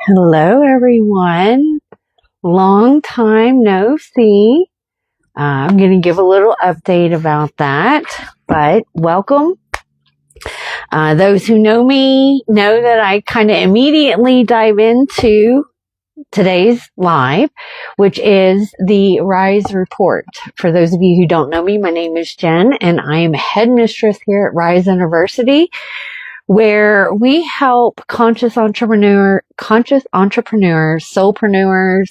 Hello, everyone. Long time no see. I'm going to give a little update about that, but welcome. Those who know me know that I kind of immediately dive into today's live, which is the RISE report. For those of you who don't know me, my name is Jen, and I am headmistress here at RISE Innerversity, where we help conscious entrepreneurs, soulpreneurs,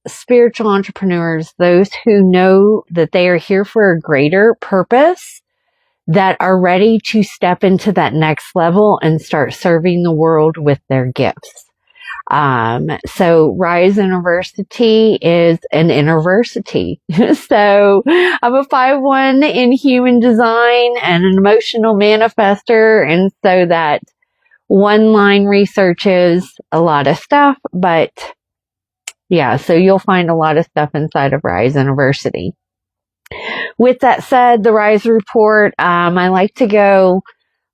spiritual entrepreneurs, those who know that they are here for a greater purpose, that are ready to step into that next level and start serving the world with their gifts. So RISE Innerversity is an innerversity. So I'm a 5-1 in human design and an emotional manifester. And so that one line researches a lot of stuff, but yeah, so you'll find a lot of stuff inside of RISE Innerversity. With that said, the RISE report, I like to go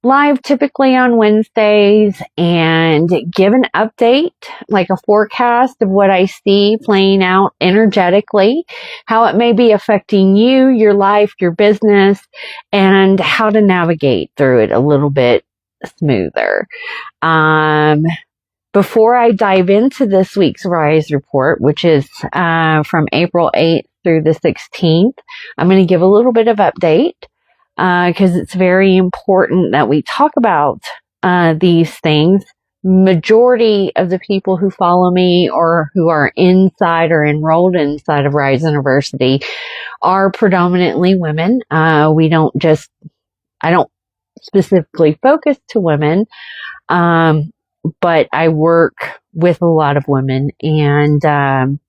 live typically on Wednesdays and give an update, like a forecast of what I see playing out energetically, how it may be affecting you, your life, your business, and how to navigate through it a little bit smoother. Before I dive into this week's RISE report, which is from April 8th through the 16th, I'm going to give a little bit of update because it's very important that we talk about these things. Majority of the people who follow me or who are inside or enrolled inside of RISE Innerversity are predominantly women. I don't specifically focus to women, but I work with a lot of women. And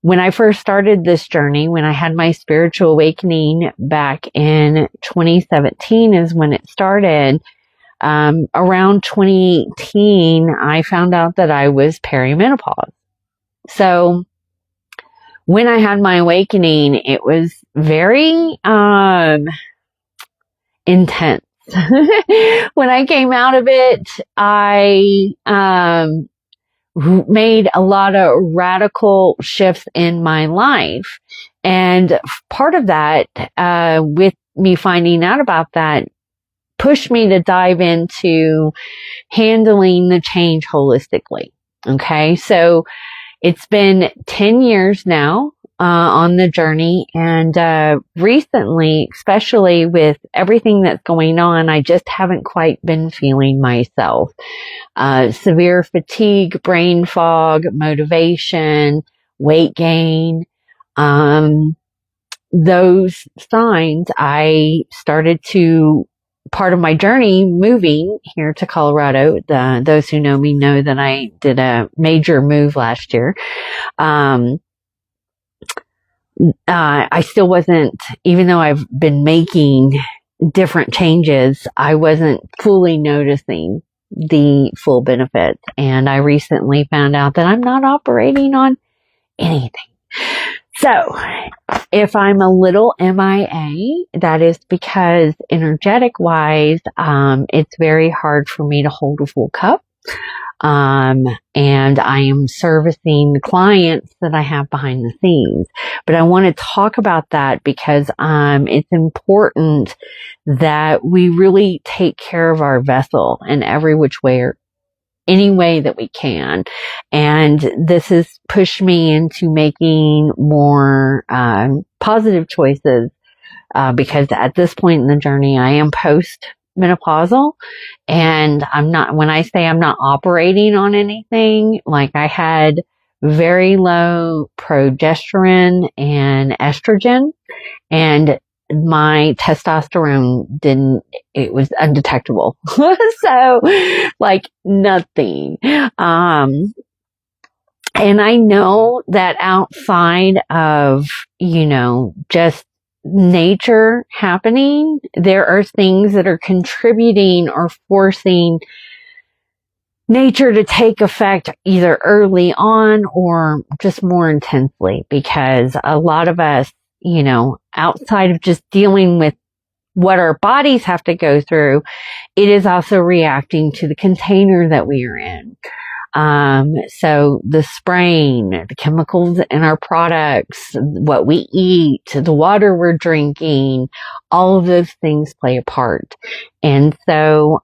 when I first started this journey, when I had my spiritual awakening back in 2017 is when it started. Around 2018, I found out that I was perimenopause. So when I had my awakening, it was very intense. When I came out of it, I made a lot of radical shifts in my life. And part of that, with me finding out about that, pushed me to dive into handling the change holistically. Okay. So it's been 10 years now, on the journey. And, recently, especially with everything that's going on, I just haven't quite been feeling myself. Severe fatigue, brain fog, motivation, weight gain. Those signs, I started to, part of my journey moving here to Colorado. Those who know me know that I did a major move last year. I still wasn't, even though I've been making different changes, I wasn't fully noticing the full benefits. And I recently found out that I'm not operating on anything. So if I'm a little MIA, that is because energetic wise, it's very hard for me to hold a full cup. And I am servicing the clients that I have behind the scenes. But I want to talk about that because, it's important that we really take care of our vessel in every which way or any way that we can. And this has pushed me into making more, positive choices, because at this point in the journey, I am post-menopausal, and when I say I'm not operating on anything, like I had very low progesterone and estrogen, and my testosterone it was undetectable. So like nothing. And I know that outside of, just nature happening, there are things that are contributing or forcing nature to take effect either early on or just more intensely, because a lot of us, outside of just dealing with what our bodies have to go through, it is also reacting to the container that we are in. So the spraying, the chemicals in our products, what we eat, the water we're drinking, all of those things play a part. And so,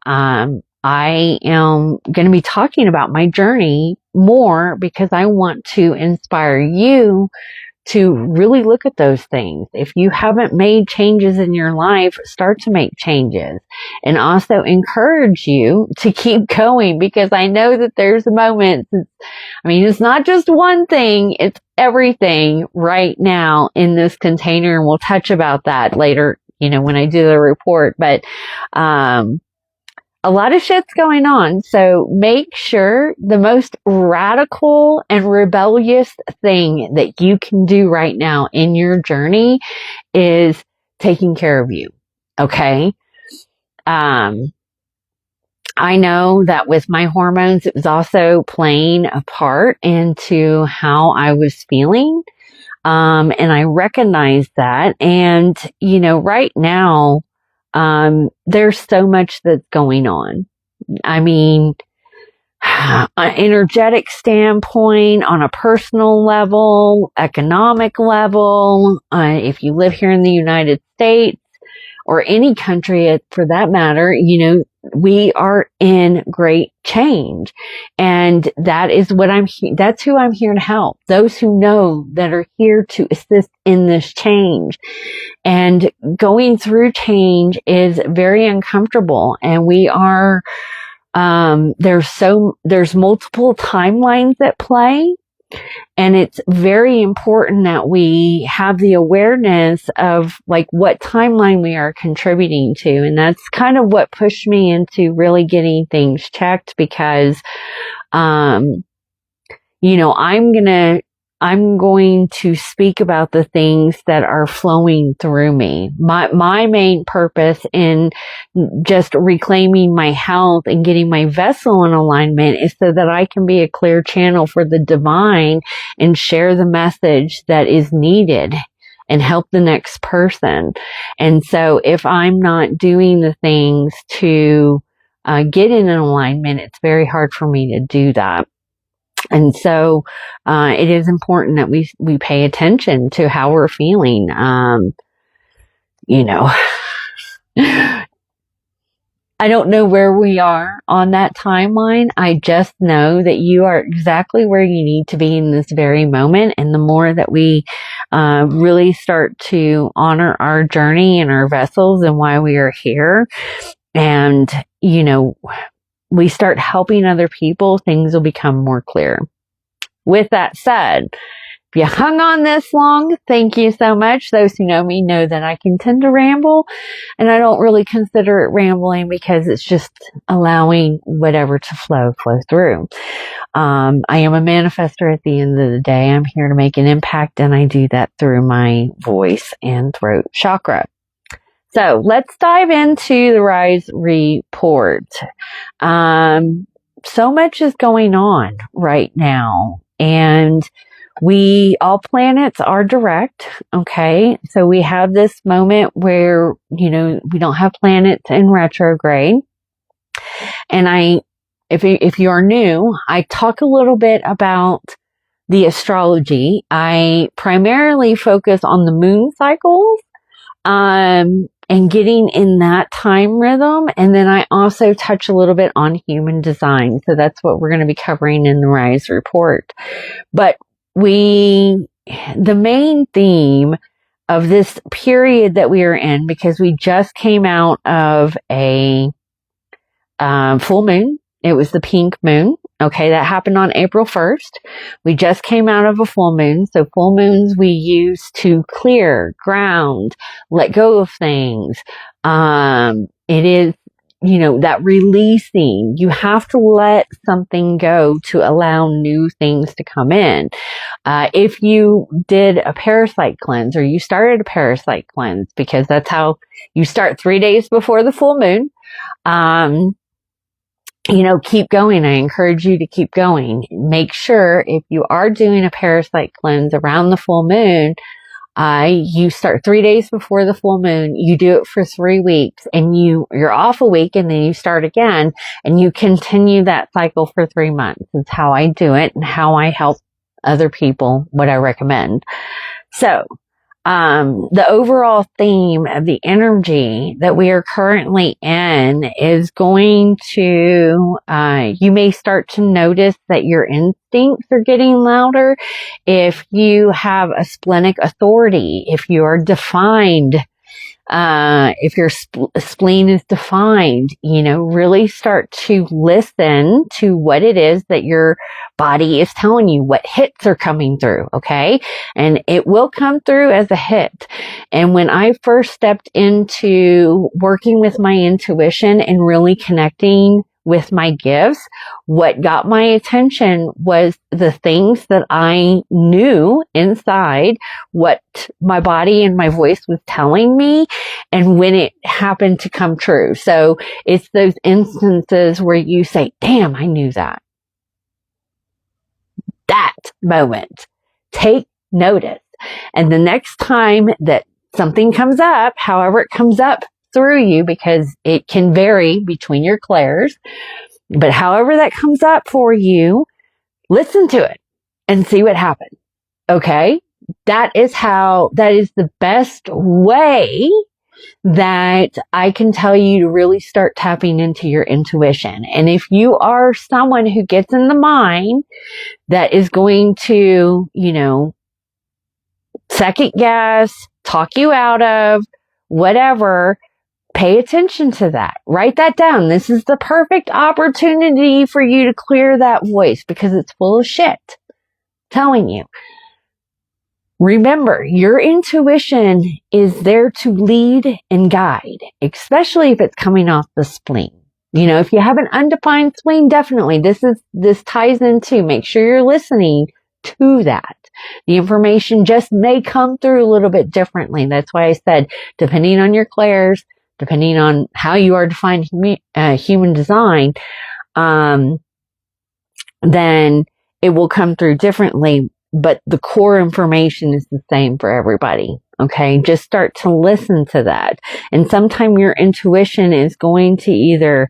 I am going to be talking about my journey more because I want to inspire you to really look at those things. If you haven't made changes in your life, start to make changes, and also encourage you to keep going, because I know that there's moments. It's not just one thing, it's everything right now in this container. And we'll touch about that later, when I do the report, but, a lot of shit's going on. So make sure the most radical and rebellious thing that you can do right now in your journey is taking care of you. Okay. I know that with my hormones, it was also playing a part into how I was feeling. And I recognized that. And, right now, there's so much that's going on. On an energetic standpoint, on a personal level, economic level, if you live here in the United States or any country for that matter, we are in great change. And that is what that's who I'm here to help. Those who know that are here to assist in this change. And going through change is very uncomfortable. And we are, there's multiple timelines at play. And it's very important that we have the awareness of what timeline we are contributing to. And that's kind of what pushed me into really getting things checked, because, I'm going to speak about the things that are flowing through me. My main purpose in just reclaiming my health and getting my vessel in alignment is so that I can be a clear channel for the divine and share the message that is needed and help the next person. And so if I'm not doing the things to get in an alignment, it's very hard for me to do that. And so, it is important that we pay attention to how we're feeling. I don't know where we are on that timeline. I just know that you are exactly where you need to be in this very moment. And the more that we, really start to honor our journey and our vessels and why we are here, and, we start helping other people, things will become more clear. With that said, if you hung on this long, thank you so much. Those who know me know that I can tend to ramble, and I don't really consider it rambling because it's just allowing whatever to flow through. I am a manifestor at the end of the day. I'm here to make an impact, and I do that through my voice and throat chakra. So let's dive into the RISE report. So much is going on right now, and all planets are direct. Okay. So we have this moment where, we don't have planets in retrograde. And if you are new, I talk a little bit about the astrology. I primarily focus on the moon cycles, and getting in that time rhythm. And then I also touch a little bit on human design. So that's what we're going to be covering in the RISE report. But the main theme of this period that we are in, because we just came out of a full moon. It was the pink moon. Okay, that happened on April 1st. We just came out of a full moon. So full moons we use to clear, ground, let go of things. It is, that releasing. You have to let something go to allow new things to come in. If you did a parasite cleanse, or you started a parasite cleanse, because that's how you start 3 days before the full moon, keep going. I encourage you to keep going. Make sure if you are doing a parasite cleanse around the full moon, You start 3 days before the full moon. You do it for 3 weeks, and you're off a week, and then you start again, and you continue that cycle for 3 months. It's how I do it and how I help other people, what I recommend. So, the overall theme of the energy that we are currently in is going to, you may start to notice that your instincts are getting louder. If you have a splenic authority, if you are defined, if your spleen is defined, really start to listen to what it is that your body is telling you, what hits are coming through, okay? And it will come through as a hit. And when I first stepped into working with my intuition and really connecting with my gifts, what got my attention was the things that I knew inside, what my body and my voice was telling me, and when it happened to come true. So it's those instances where you say, damn, I knew that. That moment. Take notice. And the next time that something comes up, however it comes up through you, because it can vary between your clairs, but however that comes up for you, listen to it and see what happens. Okay? That is the best way that I can tell you to really start tapping into your intuition. And if you are someone who gets in the mind that is going to, second guess, talk you out of, whatever, pay attention to that. Write that down. This is the perfect opportunity for you to clear that voice because it's full of shit. I'm telling you. Remember, your intuition is there to lead and guide, especially if it's coming off the spleen. If you have an undefined spleen, definitely this ties into, make sure you're listening to that. The information just may come through a little bit differently. That's why I said, depending on your clairs, depending on how you are defined human design, then it will come through differently, but the core information is the same for everybody. Okay. Just start to listen to that. And sometimes your intuition is going to either,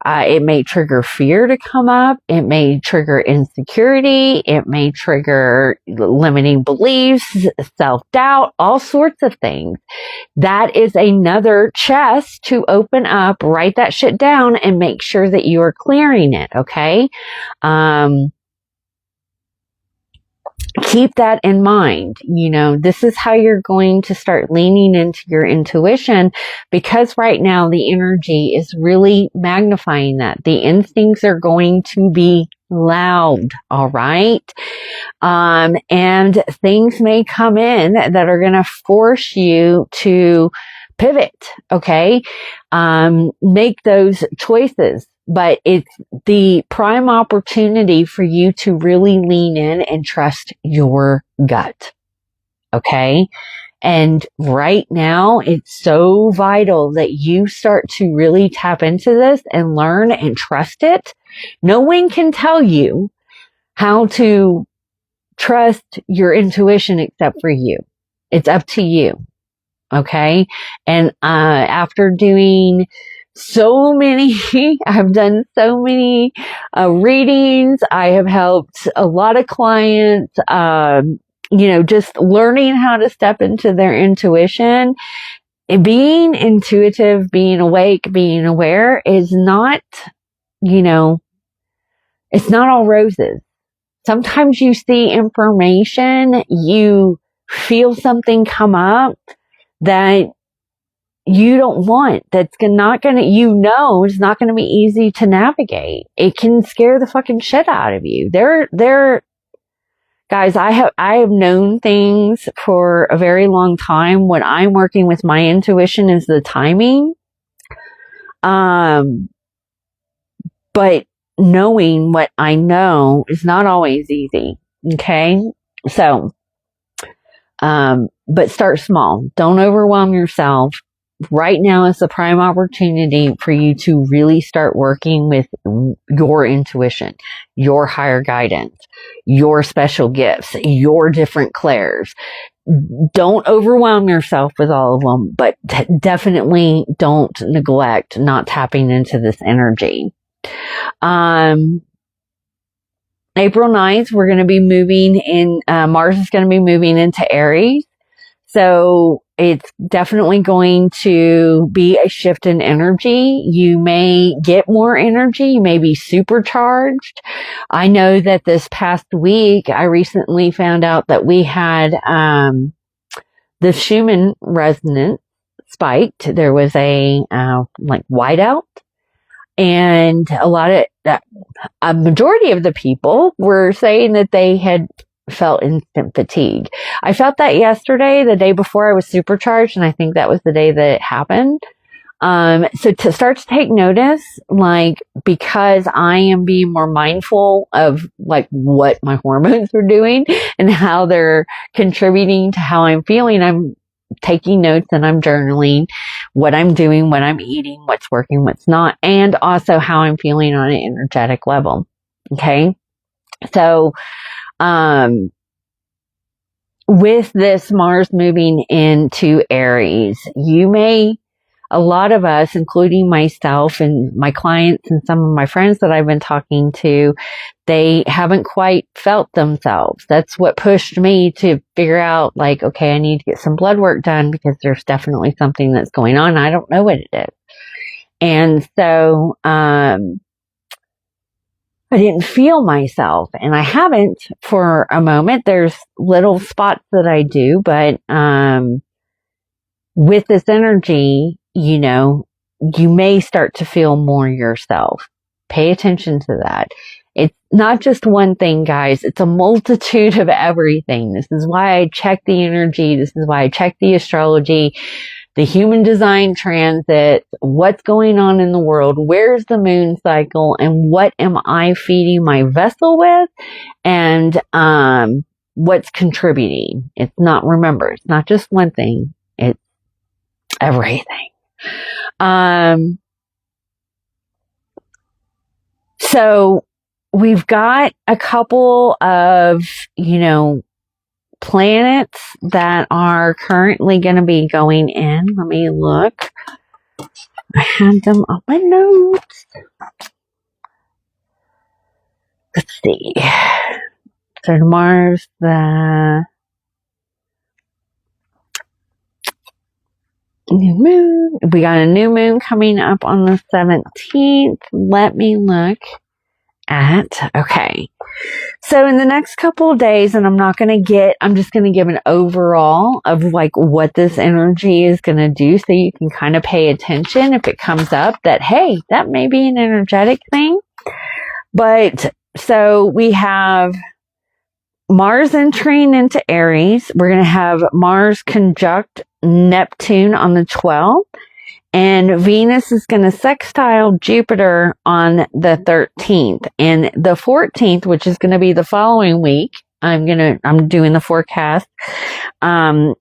it may trigger fear to come up. It may trigger insecurity. It may trigger limiting beliefs, self-doubt, all sorts of things. That is another chest to open up, write that shit down, and make sure that you are clearing it. Okay. Keep that in mind. This is how you're going to start leaning into your intuition, because right now the energy is really magnifying that. The instincts are going to be loud. All right. And things may come in that are going to force you to pivot. Okay. Make those choices. But it's the prime opportunity for you to really lean in and trust your gut. Okay? And right now, it's so vital that you start to really tap into this and learn and trust it. No one can tell you how to trust your intuition except for you. It's up to you. Okay? And after doing I've done so many readings. I have helped a lot of clients, just learning how to step into their intuition. Being intuitive, being awake, being aware is not, it's not all roses. Sometimes you see information, you feel something come up that you don't want, it's not going to be easy to navigate. It can scare the fucking shit out of you. Guys, I have known things for a very long time. When I'm working with my intuition is the timing. But knowing what I know is not always easy. Okay. So, but start small. Don't overwhelm yourself. Right now is the prime opportunity for you to really start working with your intuition, your higher guidance, your special gifts, your different clairs. don't overwhelm yourself with all of them, but definitely don't neglect not tapping into this energy. April 9th, we're going to be moving in, Mars is going to be moving into Aries. So it's definitely going to be a shift in energy. You may get more energy. You may be supercharged. I know that this past week, I recently found out that we had, the Schumann resonance spiked. There was a, whiteout. And a majority of the people were saying that they had felt instant fatigue. I felt that yesterday, the day before I was supercharged, and I think that was the day that it happened. So to start to take notice, because I am being more mindful of what my hormones are doing and how they're contributing to how I'm feeling, I'm taking notes and I'm journaling what I'm doing, what I'm eating, what's working, what's not, and also how I'm feeling on an energetic level. Okay. So, with this Mars moving into Aries, a lot of us, including myself and my clients and some of my friends that I've been talking to, they haven't quite felt themselves. That's what pushed me to figure out, okay, I need to get some blood work done because there's definitely something that's going on. I don't know what it is. And so, I didn't feel myself, and I haven't for a moment. There's little spots that I do, but, with this energy, you may start to feel more yourself. Pay attention to that. It's not just one thing, guys. It's a multitude of everything. This is why I check the energy. This is why I check the astrology, the human design transit, what's going on in the world, where's the moon cycle, and what am I feeding my vessel with, and what's contributing. It's not just one thing. It's everything. So we've got a couple of, planets that are currently going to be going in. Let me look. I had them on my notes. Let's see. So Mars, the new moon. We got a new moon coming up on the 17th. Let me look at, okay. So in the next couple of days, and I'm just going to give an overall of what this energy is going to do, so you can kind of pay attention if it comes up that, hey, that may be an energetic thing. But so we have Mars entering into Aries. We're going to have Mars conjunct Neptune on the 12th. And Venus is going to sextile Jupiter on the 13th. And the 14th, which is going to be the following week, I'm doing the forecast. Then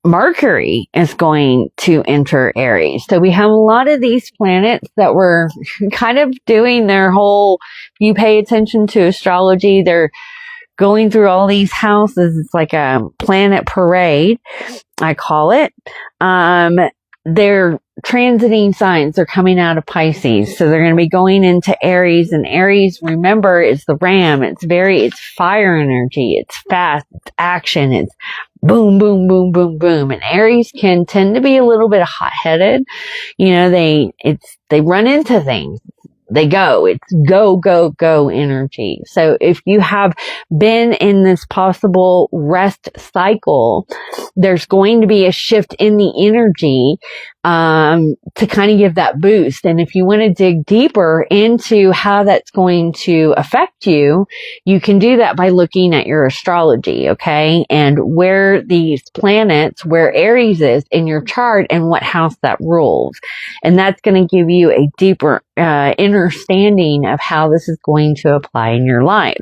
Mercury is going to enter Aries. So we have a lot of these planets that were kind of doing their whole, if you pay attention to astrology, they're going through all these houses. It's like a planet parade, I call it. They're transiting signs. They're coming out of Pisces. So they're going to be going into Aries, and Aries, remember, is the ram. It's fire energy. It's fast. It's action. It's boom, boom, boom, boom, boom. And Aries can tend to be a little bit hot-headed. They run into things. They go. It's go, go, go energy. So if you have been in this possible rest cycle, there's going to be a shift in the energy to kind of give that boost. And if you want to dig deeper into how that's going to affect you, you can do that by looking at your astrology, okay? And where these planets, where Aries is in your chart and what house that rules. And that's going to give you a deeper understanding of how this is going to apply in your life.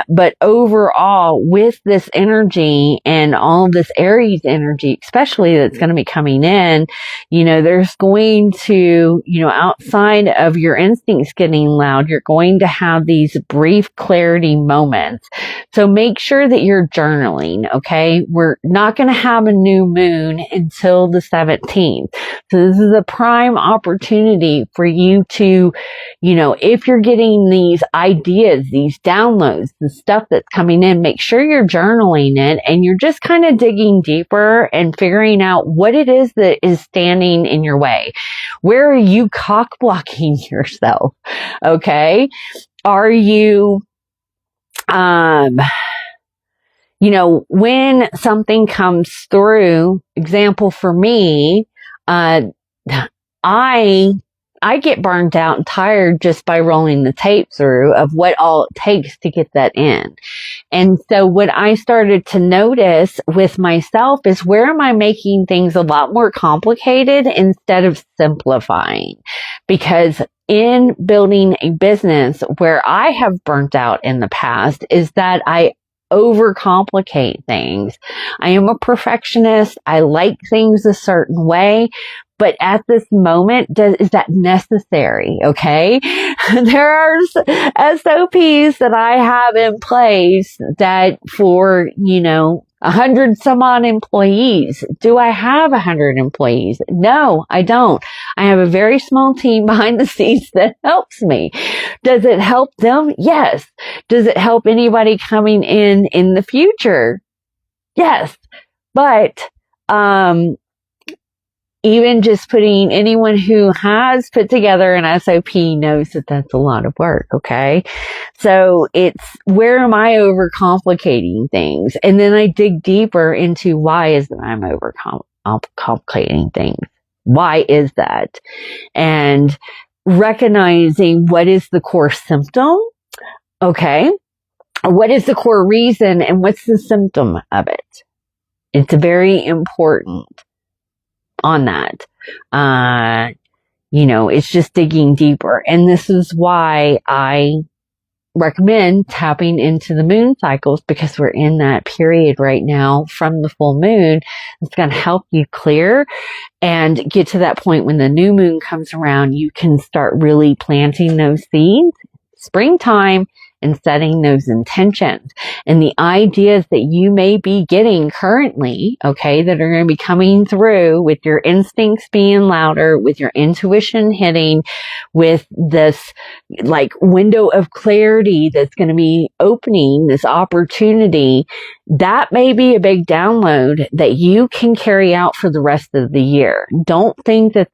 But overall, with this energy and all this Aries energy, especially that's going to be coming in, there's going to, outside of your instincts getting loud, you're going to have these brief clarity moments. So make sure that you're journaling, okay? We're not going to have a new moon until the 17th. So this is a prime opportunity for you to, if you're getting these ideas, these downloads, the stuff that's coming in, make sure you're journaling it and you're just kind of digging deeper and figuring out what it is that is standing in your way. Where are you cock blocking yourself? Okay. Are you, when something comes through, example for me, I get burned out and tired just by rolling the tape through of what all it takes to get that in. And so what I started to notice with myself is, where am I making things a lot more complicated instead of simplifying? Because in building a business, where I have burnt out in the past is that I overcomplicate things. I am a perfectionist. I like things a certain way. But at this moment, is that necessary? Okay. There are SOPs that I have in place that for, 100 some odd employees. Do I have 100 employees? No, I don't. I have a very small team behind the scenes that helps me. Does it help them? Yes. Does it help anybody coming in the future? Yes. But, even just putting, anyone who has put together an SOP knows that that's a lot of work. Okay. So it's, where am I overcomplicating things? And then I dig deeper into, why is that I'm overcomplicating things? Why is that? And recognizing what is the core symptom. Okay. What is the core reason and what's the symptom of it? It's very important on that. It's just digging deeper. And this is why I recommend tapping into the moon cycles, because we're in that period right now from the full moon. It's going to help you clear and get to that point when the new moon comes around. You can start really planting those seeds, springtime, and setting those intentions and the ideas that you may be getting currently, okay, that are going to be coming through with your instincts being louder, with your intuition hitting, with this window of clarity that's going to be opening, this opportunity. That may be a big download that you can carry out for the rest of the year. Don't think that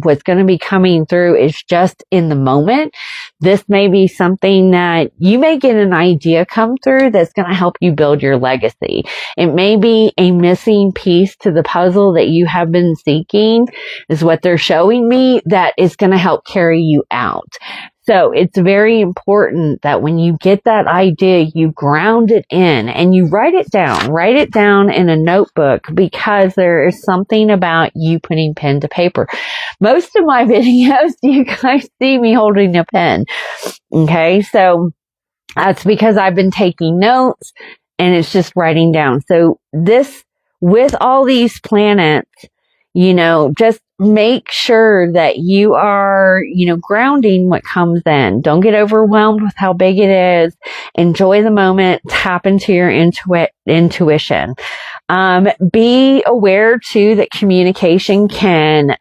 what's going to be coming through is just in the moment. This may be something that you may get an idea come through that's going to help you build your legacy. It may be a missing piece to the puzzle that you have been seeking, is what they're showing me, that is going to help carry you out. So it's very important that when you get that idea, you ground it in and you write it down in a notebook, because there is something about you putting pen to paper. Most of my videos, you guys see me holding a pen. Okay. So that's because I've been taking notes and it's just writing down. So with all these planets, just make sure that you are, grounding what comes in. Don't get overwhelmed with how big it is. Enjoy the moment. Tap into your intuition. Be aware too that communication can,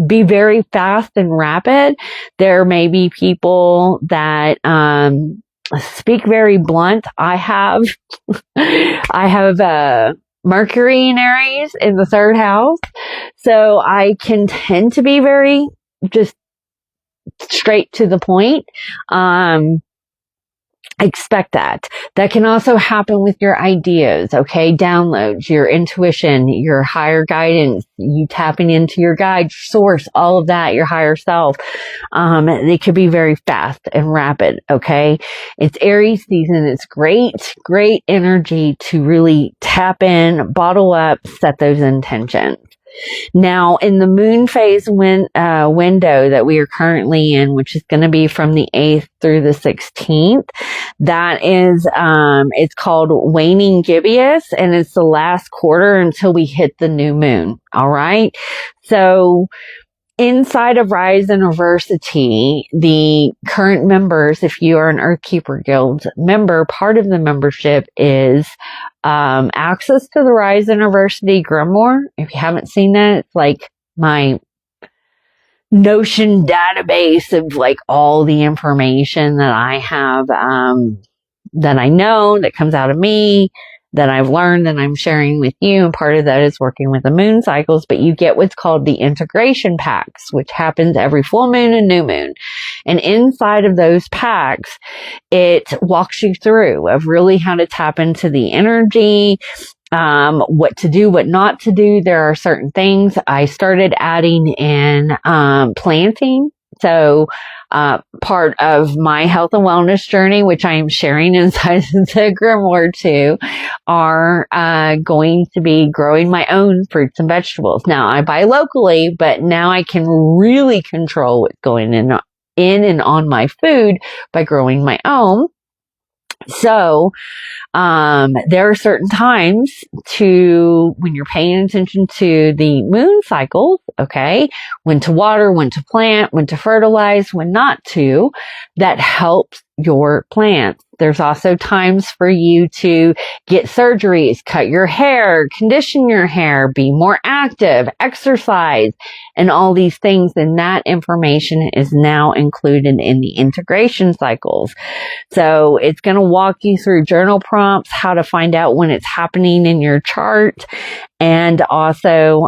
be very fast and rapid. There may be people that, speak very blunt. I have Mercury in Aries in the 3rd house. So I can tend to be very just straight to the point. Expect that. That can also happen with your ideas, okay? Downloads, your intuition, your higher guidance, you tapping into your guide, source, all of that, your higher self. They could be very fast and rapid, okay? It's Aries season. It's great energy to really tap in, bottle up, set those intentions. Now, in the moon phase window that we are currently in, which is going to be from the 8th through the 16th, that is, it's called waning gibbous, and it's the last quarter until we hit the new moon. All right. So, inside of RISE Innerversity, the current members, if you are an Earthkeeper Guild member, part of the membership is access to the RISE Innerversity Grimoire. If you haven't seen that, it's like my Notion database of like all the information that I have, that I know, that comes out of me, that I've learned, and I'm sharing with you. And part of that is working with the moon cycles, but you get what's called the integration packs, which happens every full moon and new moon. And inside of those packs, it walks you through of really how to tap into the energy, what to do, what not to do. There are certain things I started adding in, planting. So, part of my health and wellness journey, which I am sharing inside the Grimoire too, are, going to be growing my own fruits and vegetables. Now I buy locally, but now I can really control what's going in and on my food by growing my own. So, there are certain times when you're paying attention to the moon cycles, okay, when to water, when to plant, when to fertilize, when not to, that helps your plants. There's also times for you to get surgeries, cut your hair, condition your hair, be more active, exercise, and all these things. And that information is now included in the integration cycles. So it's going to walk you through journal prompts, how to find out when it's happening in your chart. And also,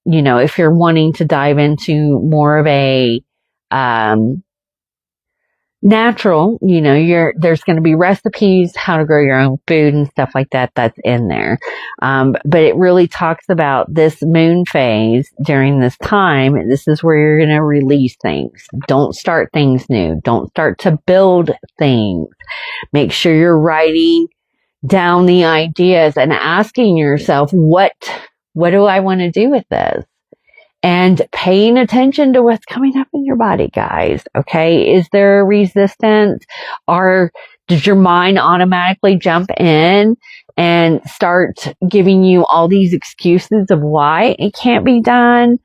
if you're wanting to dive into more of a, natural, there's going to be recipes, how to grow your own food and stuff like that. That's in there. But it really talks about this moon phase during this time. This is where you're going to release things. Don't start things new. Don't start to build things. Make sure you're writing down the ideas and asking yourself, what do I want to do with this? And paying attention to what's coming up in your body, guys. Okay. Is there a resistance? Does your mind automatically jump in and start giving you all these excuses of why it can't be done?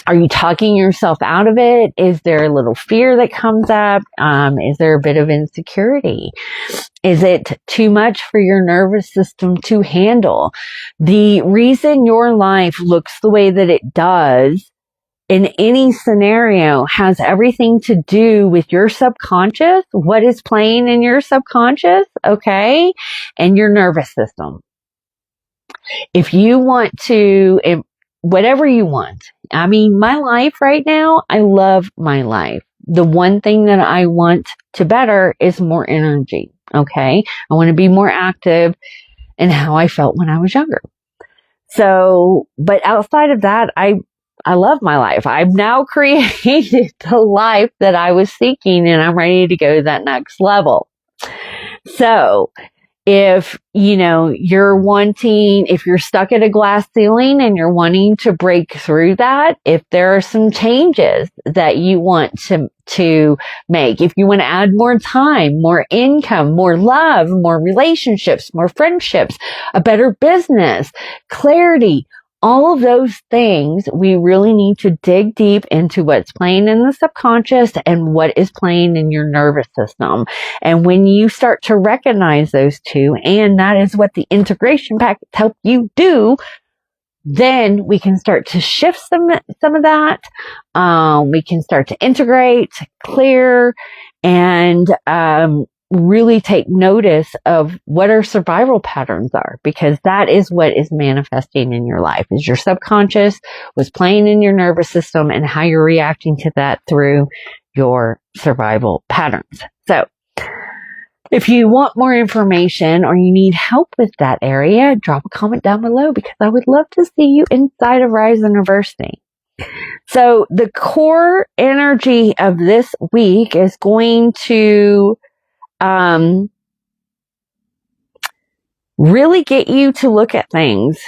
Are you talking yourself out of it? Is there a little fear that comes up? Is there a bit of insecurity? Is it too much for your nervous system to handle? The reason your life looks the way that it does in any scenario has everything to do with your subconscious, what is playing in your subconscious, okay, and your nervous system. If you want to, whatever you want, I mean, my life right now, I love my life. The one thing that I want to better is more energy. Okay. I want to be more active in how I felt when I was younger. So, but outside of that, I love my life. I've now created the life that I was seeking, and I'm ready to go to that next level. So if, if you're stuck at a glass ceiling and you're wanting to break through that, if there are some changes that you want to make, if you want to add more time, more income, more love, more relationships, more friendships, a better business, clarity, all of those things, we really need to dig deep into what's playing in the subconscious and what is playing in your nervous system. And when you start to recognize those two, and that is what the integration packets help you do, then we can start to shift some of that. We can start to integrate, clear, and really take notice of what our survival patterns are, because that is what is manifesting in your life, is your subconscious was playing in your nervous system and how you're reacting to that through your survival patterns. So if you want more information or you need help with that area, drop a comment down below, because I would love to see you inside of RISE Innerversity. So the core energy of this week is going to really get you to look at things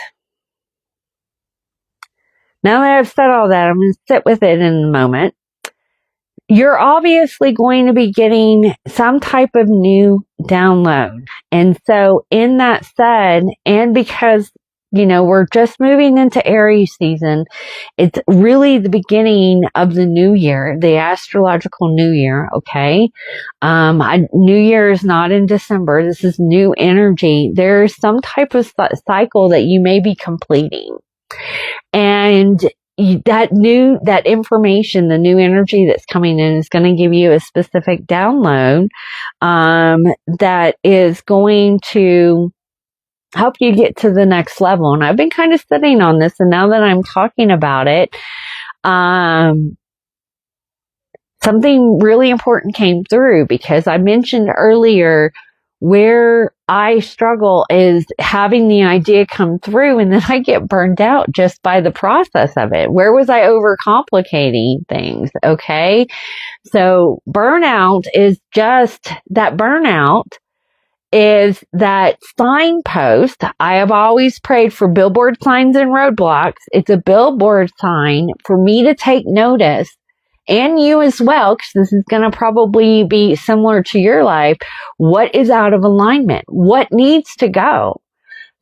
Now that I've said all that, I'm going to sit with it in a moment. You're obviously going to be getting some type of new download. And so in that said, and because, we're just moving into Aries season, it's really the beginning of the new year, the astrological new year. Okay. New Year is not in December. This is new energy. There's some type of cycle that you may be completing. And that information, the new energy that's coming in is going to give you a specific download, that is going to help you get to the next level. And I've been kind of sitting on this, and now that I'm talking about it, something really important came through, because I mentioned earlier where I struggle is having the idea come through and then I get burned out just by the process of it. Where was I overcomplicating things? Okay. So burnout is just that. Burnout is that signpost. I have always prayed for billboard signs and roadblocks. It's a billboard sign for me to take notice, and you as well, because this is going to probably be similar to your life. What is out of alignment? What needs to go?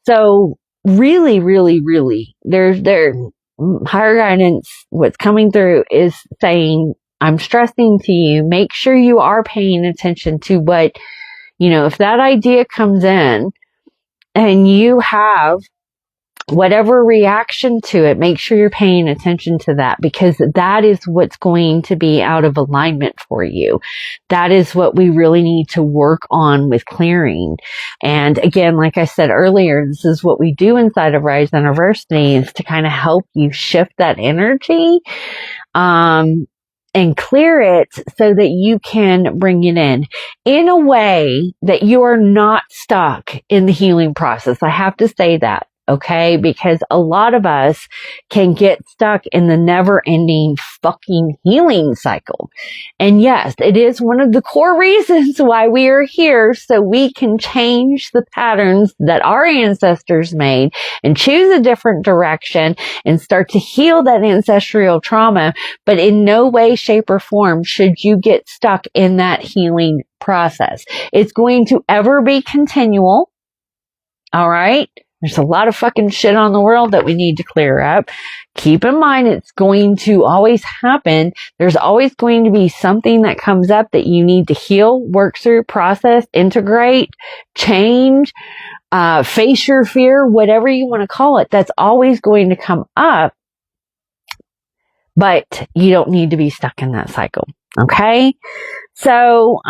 So really, really, really, there's higher guidance. What's coming through is saying, I'm stressing to you, make sure you are paying attention to what, if that idea comes in and you have whatever reaction to it, make sure you're paying attention to that, because that is what's going to be out of alignment for you. That is what we really need to work on with clearing. And again, like I said earlier, this is what we do inside of RISE Innerversity, is to kind of help you shift that energy, and clear it so that you can bring it in a way that you are not stuck in the healing process. I have to say that. Okay, because a lot of us can get stuck in the never-ending fucking healing cycle. And yes, it is one of the core reasons why we are here, so we can change the patterns that our ancestors made and choose a different direction and start to heal that ancestral trauma. But in no way, shape, or form should you get stuck in that healing process. It's going to ever be continual. All right? There's a lot of fucking shit on the world that we need to clear up. Keep in mind, it's going to always happen. There's always going to be something that comes up that you need to heal, work through, process, integrate, change, face your fear, whatever you want to call it. That's always going to come up. But you don't need to be stuck in that cycle. Okay? So,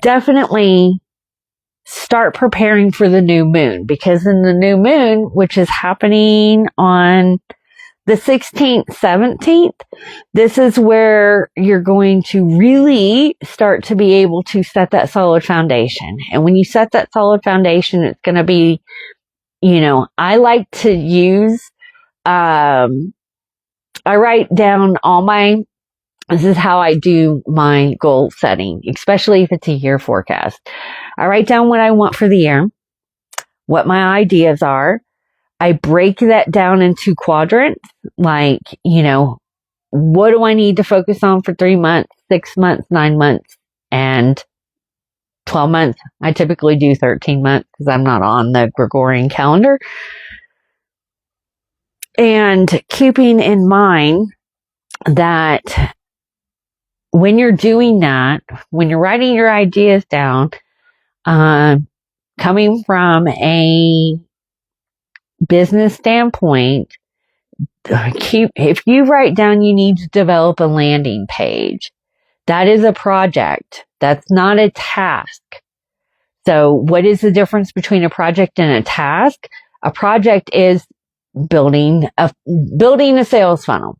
definitely start preparing for the new moon, because in the new moon, which is happening on the 16th, 17th, this is where you're going to really start to be able to set that solid foundation. And when you set that solid foundation, it's going to be, I like to use, I write down this is how I do my goal setting, especially if it's a year forecast. I write down what I want for the year, what my ideas are. I break that down into quadrants, like, what do I need to focus on for 3 months, 6 months, 9 months, and 12 months. I typically do 13 months because I'm not on the Gregorian calendar. And keeping in mind that when you're doing that, when you're writing your ideas down, coming from a business standpoint, if you write down you need to develop a landing page, that is a project. That's not a task. So what is the difference between a project and a task? A project is building a sales funnel.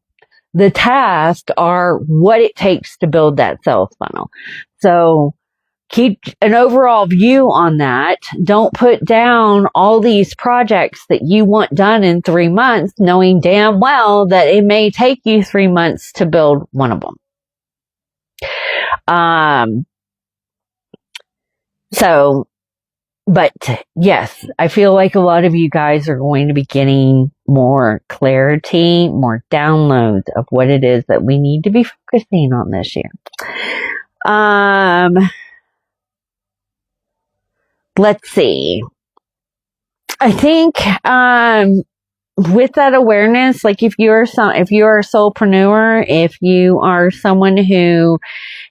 The tasks are what it takes to build that sales funnel. So keep an overall view on that. Don't put down all these projects that you want done in 3 months, knowing damn well that it may take you 3 months to build one of them. But yes, I feel like a lot of you guys are going to be getting more clarity, more downloads of what it is that we need to be focusing on this year. Let's see. I think, with that awareness, like if you're a soulpreneur, if you are someone who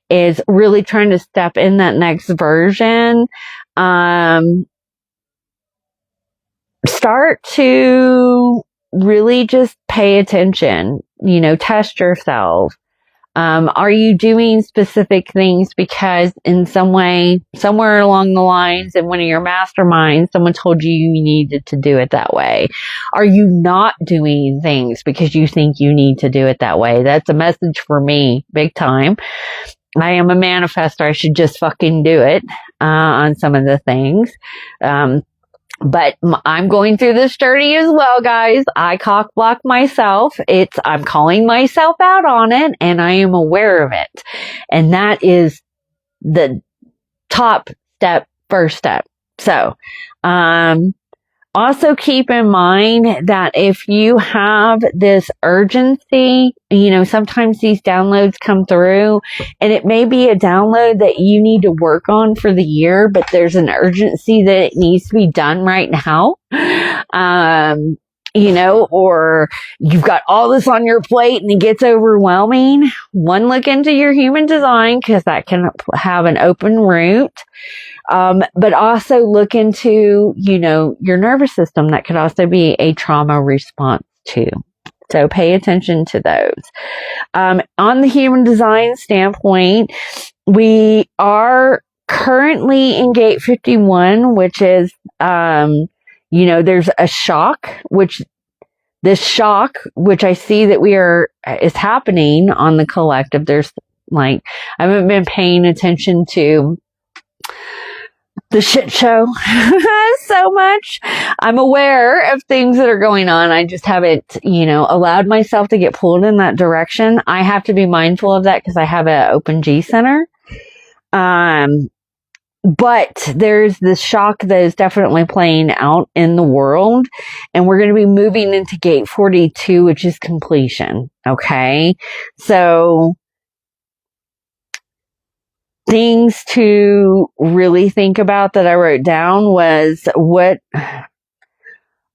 is really trying to step in that next version, start to really just pay attention, test yourself. Are you doing specific things because in some way, somewhere along the lines in one of your masterminds, someone told you needed to do it that way? Are you not doing things because you think you need to do it that way? That's a message for me, big time. I am a manifestor. I should just fucking do it, on some of the things. But I'm going through this journey as well, guys. I cock block myself. I'm calling myself out on it, and I am aware of it. And that is the top step, first step. So, also keep in mind that if you have this urgency, sometimes these downloads come through and it may be a download that you need to work on for the year, but there's an urgency that it needs to be done right now. Or you've got all this on your plate and it gets overwhelming. One, look into your human design because that can have an open route. But also look into, your nervous system. That could also be a trauma response too. So pay attention to those. On the human design standpoint, we are currently in gate 51, which is, there's a shock, which I see that is happening on the collective. There's I haven't been paying attention to the shit show so much. I'm aware of things that are going on. I just haven't, allowed myself to get pulled in that direction. I have to be mindful of that because I have an open G center. But there's this shock that is definitely playing out in the world. And we're going to be moving into gate 42, which is completion. Okay. So things to really think about that I wrote down was, what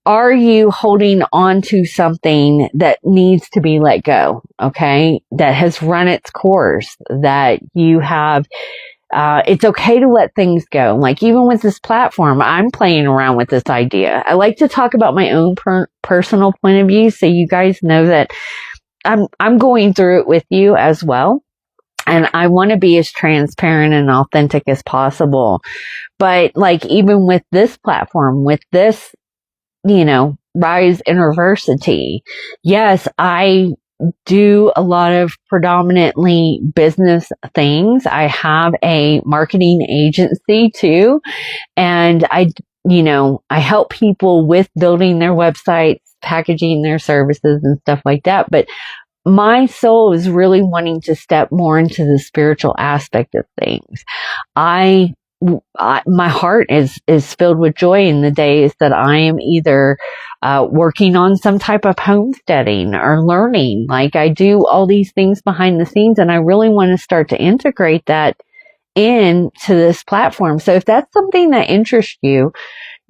are you holding on to something that needs to be let go? Okay. That has run its course, that you have, it's okay to let things go. Like even with this platform, I'm playing around with this idea. I like to talk about my own personal point of view. So you guys know that I'm going through it with you as well. And I want to be as transparent and authentic as possible. But even with this platform, with this, RISE Innerversity, yes, I do a lot of predominantly business things. I have a marketing agency too. And I help people with building their websites, packaging their services and stuff like that. But my soul is really wanting to step more into the spiritual aspect of things. My heart is filled with joy in the days that I am either working on some type of homesteading or learning. I do all these things behind the scenes, and I really want to start to integrate that into this platform. So if that's something that interests you,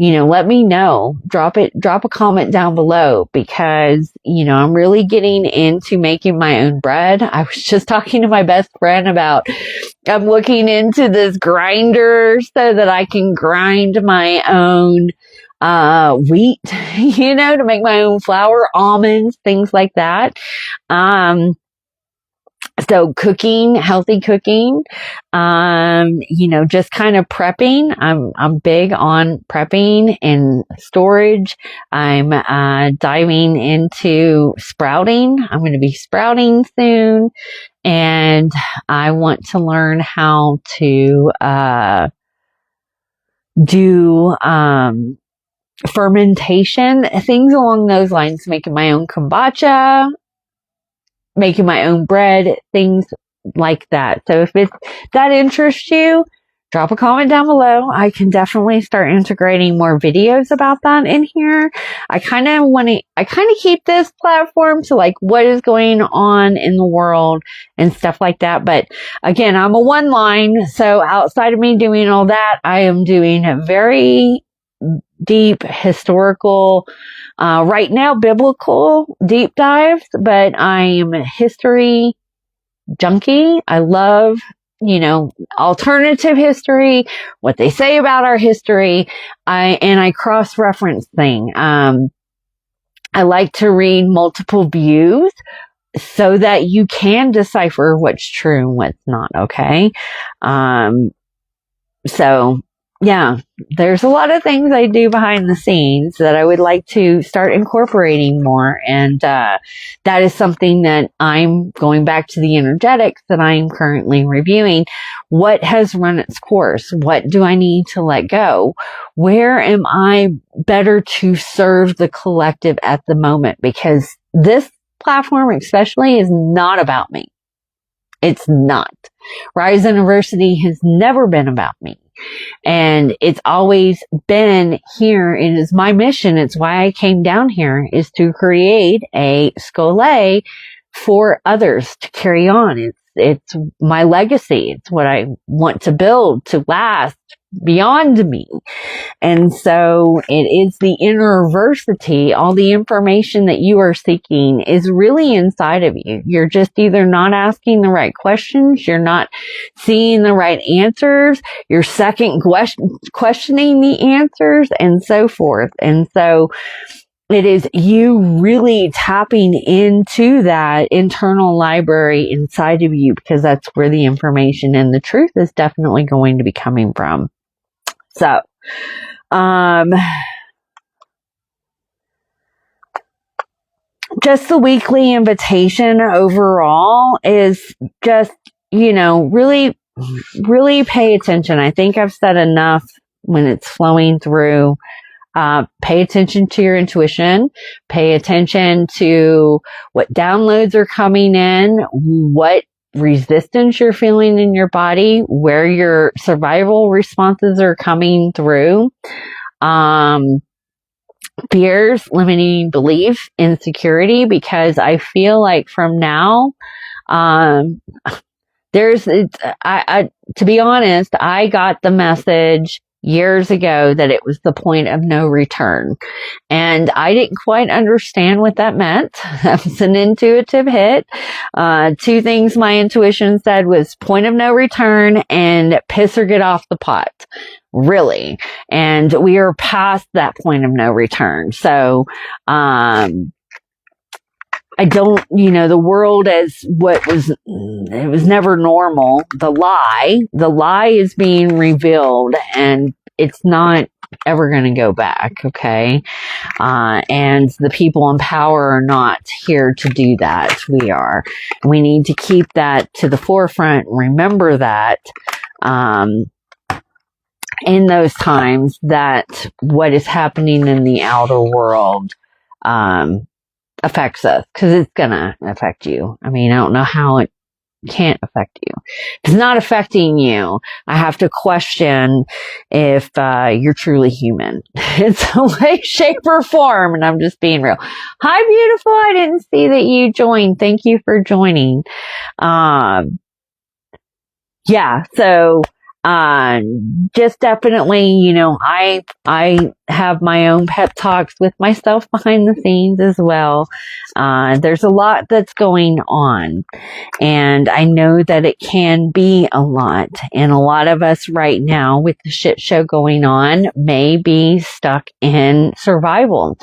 let me know. Drop a comment down below because, I'm really getting into making my own bread. I was just talking to my best friend about, I'm looking into this grinder so that I can grind my own, wheat, to make my own flour, almonds, things like that. So cooking, healthy cooking, just kind of prepping. I'm big on prepping and storage. I'm, diving into sprouting. I'm going to be sprouting soon, and I want to learn how to, do, fermentation, things along those lines, making my own kombucha, making my own bread, things like that. So if that interests you, drop a comment down below. I can definitely start integrating more videos about that in here. I kind of keep this platform to like what is going on in the world and stuff like that. But again, I'm a one line. So outside of me doing all that, I am doing a very deep historical, right now biblical deep dives, but I am a history junkie. I love, alternative history, what they say about our history. I cross-reference things. I like to read multiple views so that you can decipher what's true and what's not. Okay. So yeah, there's a lot of things I do behind the scenes that I would like to start incorporating more. And, that is something that I'm going back to the energetics that I'm currently reviewing. What has run its course? What do I need to let go? Where am I better to serve the collective at the moment? Because this platform especially is not about me. It's not. RISE Innerversity has never been about me. And it's always been here. It is my mission. It's why I came down here, is to create a skole for others to carry on. It's my legacy. It's what I want to build to last beyond me. And so it is the Innerversity. All the information that you are seeking is really inside of you. You're just either not asking the right questions, you're not seeing the right answers, you're second questioning the answers, and so forth. And so it is you really tapping into that internal library inside of you, because that's where the information and the truth is definitely going to be coming from. So, just the weekly invitation overall is just, really, really pay attention. I think I've said enough when it's flowing through. Pay attention to your intuition, pay attention to what downloads are coming in, what resistance you're feeling in your body, where your survival responses are coming through, fears, limiting belief, insecurity, because I feel like from now, to be honest, I got the message years ago that it was the point of no return. And I didn't quite understand what that meant. That was an intuitive hit. Two things my intuition said was point of no return and piss or get off the pot. Really. And we are past that point of no return. So, I don't, the world as it was never normal. The lie is being revealed, and it's not ever going to go back. Okay. And the people in power are not here to do that. We are. We need to keep that to the forefront. Remember that, in those times, that what is happening in the outer world, affects us, because it's gonna affect you. I mean, I don't know how it can't affect you. If it's not affecting you, I have to question if you're truly human in some way, shape, or form. And I'm just being real. Hi, beautiful. I didn't see that you joined. Thank you for joining. Yeah, so just definitely, I have my own pep talks with myself behind the scenes as well. There's a lot that's going on, and I know that it can be a lot. And a lot of us right now with the shit show going on may be stuck in survival.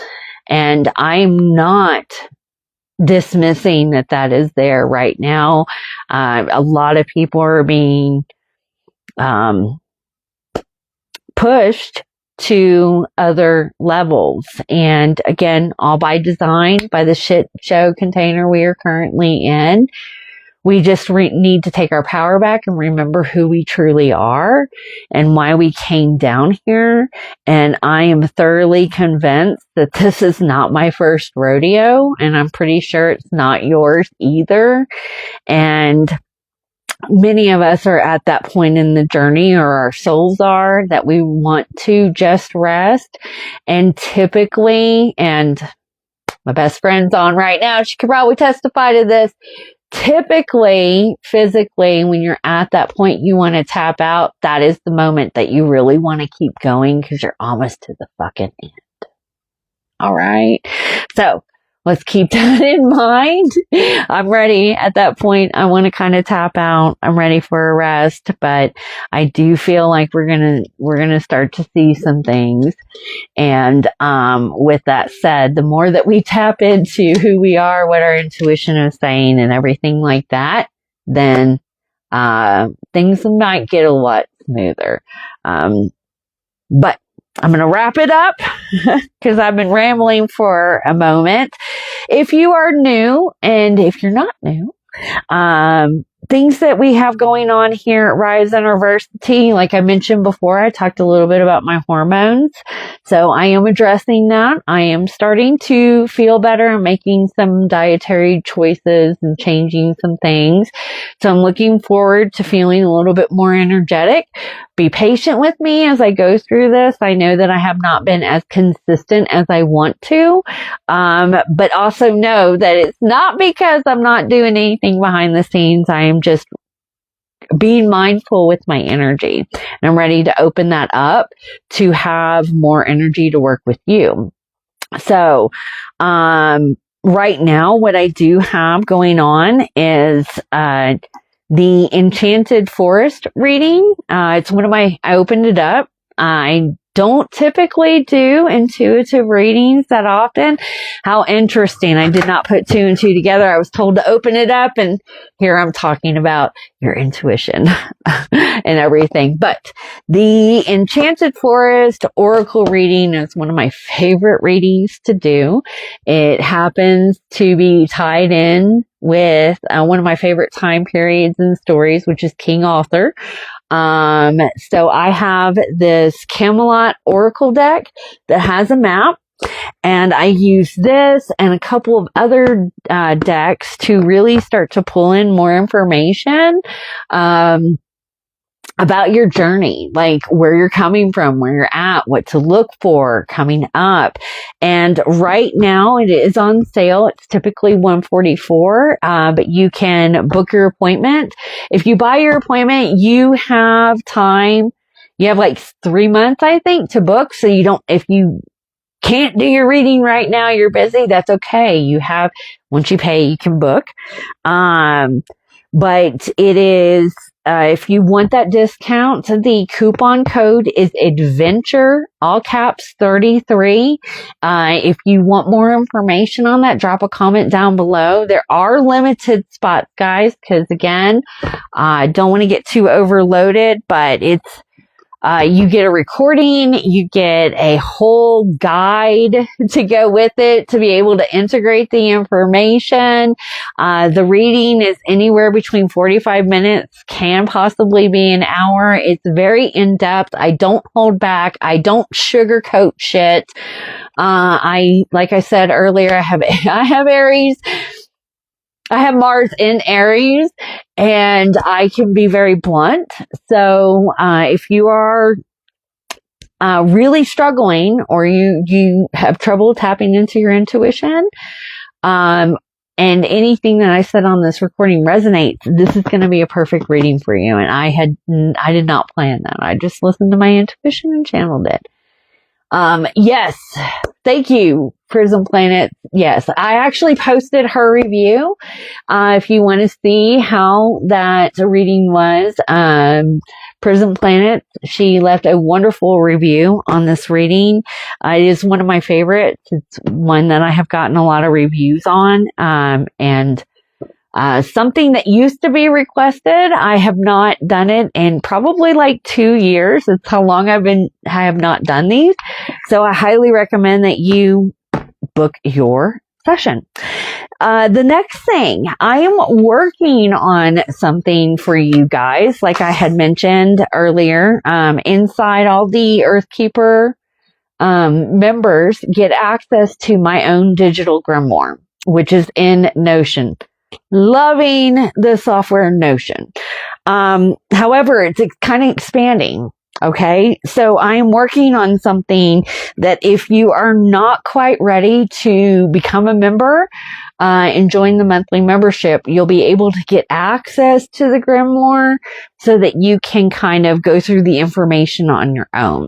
And I'm not dismissing that is there right now. A lot of people are being pushed to other levels. And again, all by design, by the shit show container we are currently in. We just need to take our power back and remember who we truly are and why we came down here. And I am thoroughly convinced that this is not my first rodeo, and I'm pretty sure it's not yours either. And many of us are at that point in the journey, or our souls are, that we want to just rest. And typically, and my best friend's on right now, she could probably testify to this, typically, physically, when you're at that point you want to tap out, that is the moment that you really want to keep going because you're almost to the fucking end. All right. So let's keep that in mind. I'm ready at that point. I want to kind of tap out. I'm ready for a rest, but I do feel like we're going to start to see some things. And, with that said, the more that we tap into who we are, what our intuition is saying and everything like that, then, things might get a lot smoother. But I'm going to wrap it up because I've been rambling for a moment. If you are new, and if you're not new, things that we have going on here at RISE Innerversity, like I mentioned before, I talked a little bit about my hormones. So I am addressing that. I am starting to feel better and making some dietary choices and changing some things. So I'm looking forward to feeling a little bit more energetic. Be patient with me as I go through this. I know that I have not been as consistent as I want to, but also know that it's not because I'm not doing anything behind the scenes. I am just being mindful with my energy, and I'm ready to open that up to have more energy to work with you. So, right now, what I do have going on is, the Enchanted Forest reading. It's I opened it up. I don't typically do intuitive readings that often. How interesting. I did not put two and two together. I was told to open it up, and here I'm talking about your intuition and everything. But the Enchanted Forest Oracle reading is one of my favorite readings to do. It happens to be tied in with one of my favorite time periods and stories, which is King Arthur. So I have this Camelot Oracle deck that has a map, and I use this and a couple of other decks to really start to pull in more information about your journey, like where you're coming from, where you're at, what to look for coming up. And right now it is on sale. It's typically $144, but you can book your appointment. If you buy your appointment, you have time. You have like 3 months, I think, to book. So if you can't do your reading right now, you're busy, that's okay. Once you pay, you can book. But it is, if you want that discount, the coupon code is adventure, all caps 33. If you want more information on that, drop a comment down below. There are limited spots, guys, because again, I don't want to get too overloaded, but it's, you get a recording, you get a whole guide to go with it to be able to integrate the information. The reading is anywhere between 45 minutes, can possibly be an hour. It's very in-depth. I don't hold back. I don't sugarcoat shit. Like I said earlier, I have Aries. I have Mars in Aries, and I can be very blunt. So, if you are, really struggling, or you have trouble tapping into your intuition, and anything that I said on this recording resonates, this is going to be a perfect reading for you. And I did not plan that. I just listened to my intuition and channeled it. Yes. Thank you, Prism Planet. Yes, I actually posted her review. If you want to see how that reading was, Prism Planet, she left a wonderful review on this reading. It is one of my favorites. It's one that I have gotten a lot of reviews on, and something that used to be requested. I have not done it in probably like 2 years. It's how long I have not done these. So I highly recommend that you book your session. The next thing, I am working on something for you guys. Like I had mentioned earlier, inside all the Earthkeeper, members get access to my own digital grimoire, which is in Notion. Loving the software Notion. However, it's kind of expanding. Okay. So I am working on something that if you are not quite ready to become a member, and join the monthly membership, you'll be able to get access to the grimoire so that you can kind of go through the information on your own.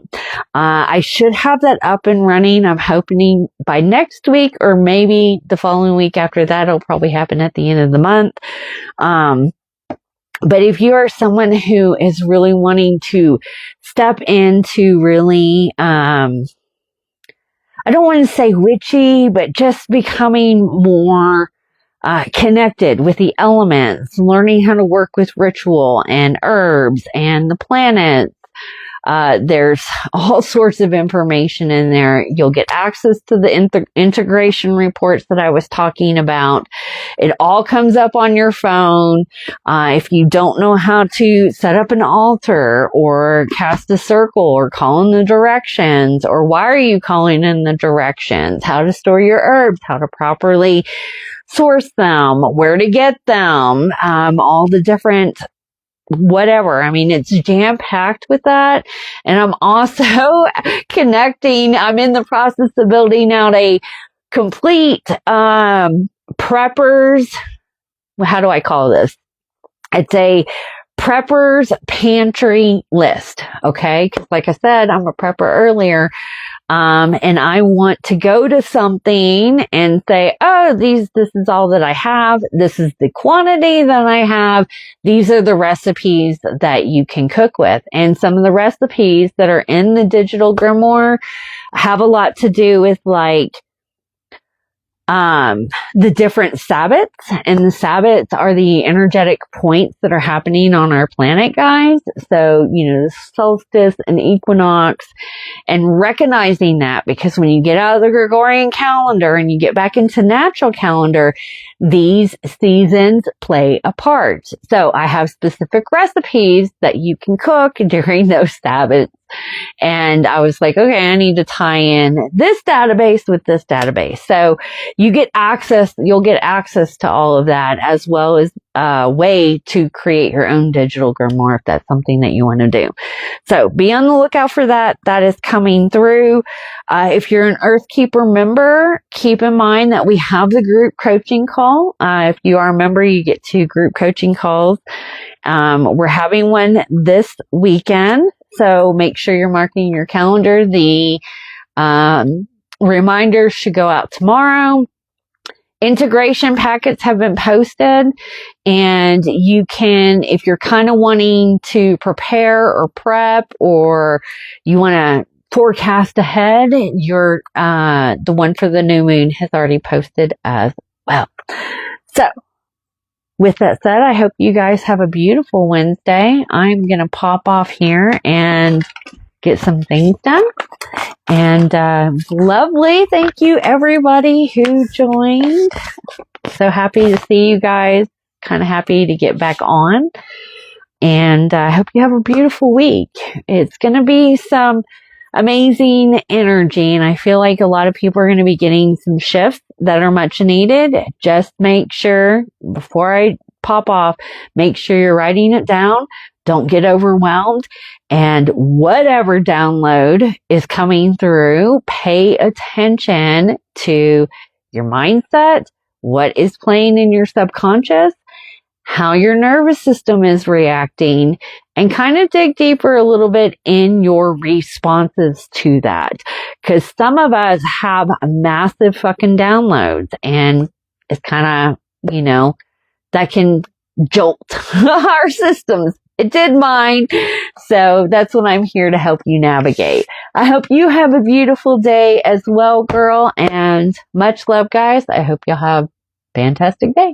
I should have that up and running. I'm hoping by next week or maybe the following week after that. It'll probably happen at the end of the month. But if you are someone who is really wanting to step into really, I don't want to say witchy, but just becoming more connected with the elements, learning how to work with ritual and herbs and the planets. There's all sorts of information in there. You'll get access to the integration reports that I was talking about. It all comes up on your phone. If you don't know how to set up an altar or cast a circle or call in the directions, or why are you calling in the directions, how to store your herbs, how to properly source them, where to get them, all the different whatever. I mean, it's jam-packed with that. And I'm also connecting. I'm in the process of building out a complete preppers. How do I call this? It's a preppers pantry list. Okay. 'Cause like I said, I'm a prepper earlier. And I want to go to something and say, oh, this is all that I have. This is the quantity that I have. These are the recipes that you can cook with. And some of the recipes that are in the digital grimoire have a lot to do with like, the different Sabbats, and the Sabbats are the energetic points that are happening on our planet, guys. So, the solstice and equinox, and recognizing that, because when you get out of the Gregorian calendar and you get back into natural calendar, these seasons play a part. So I have specific recipes that you can cook during those Sabbats. And I was like, okay, I need to tie in this database with this database. So you'll get access to all of that, as well as a way to create your own digital grimoire if that's something that you want to do. So be on the lookout for that. That is coming through. If you're an Earthkeeper member, keep in mind that we have the group coaching call. If you are a member, you get 2 group coaching calls. We're having one this weekend. So make sure you're marking your calendar. The reminders should go out tomorrow. Integration packets have been posted, and you can, if you're kind of wanting to prepare or prep, or you want to forecast ahead, the one for the new moon has already posted as well. So with that said, I hope you guys have a beautiful Wednesday. I'm going to pop off here and get some things done. And lovely. Thank you, everybody who joined. So happy to see you guys. Kind of happy to get back on. And I hope you have a beautiful week. It's going to be some amazing energy. And I feel like a lot of people are going to be getting some shifts that are much needed. Just make sure, before I pop off, make sure you're writing it down. Don't get overwhelmed. And whatever download is coming through, pay attention to your mindset, what is playing in your subconscious, how your nervous system is reacting, and kind of dig deeper a little bit in your responses to that. Because some of us have massive fucking downloads, and it's kind of, that can jolt our systems. It did mine. So that's what I'm here to help you navigate. I hope you have a beautiful day as well, girl. And much love, guys. I hope you'll have a fantastic day.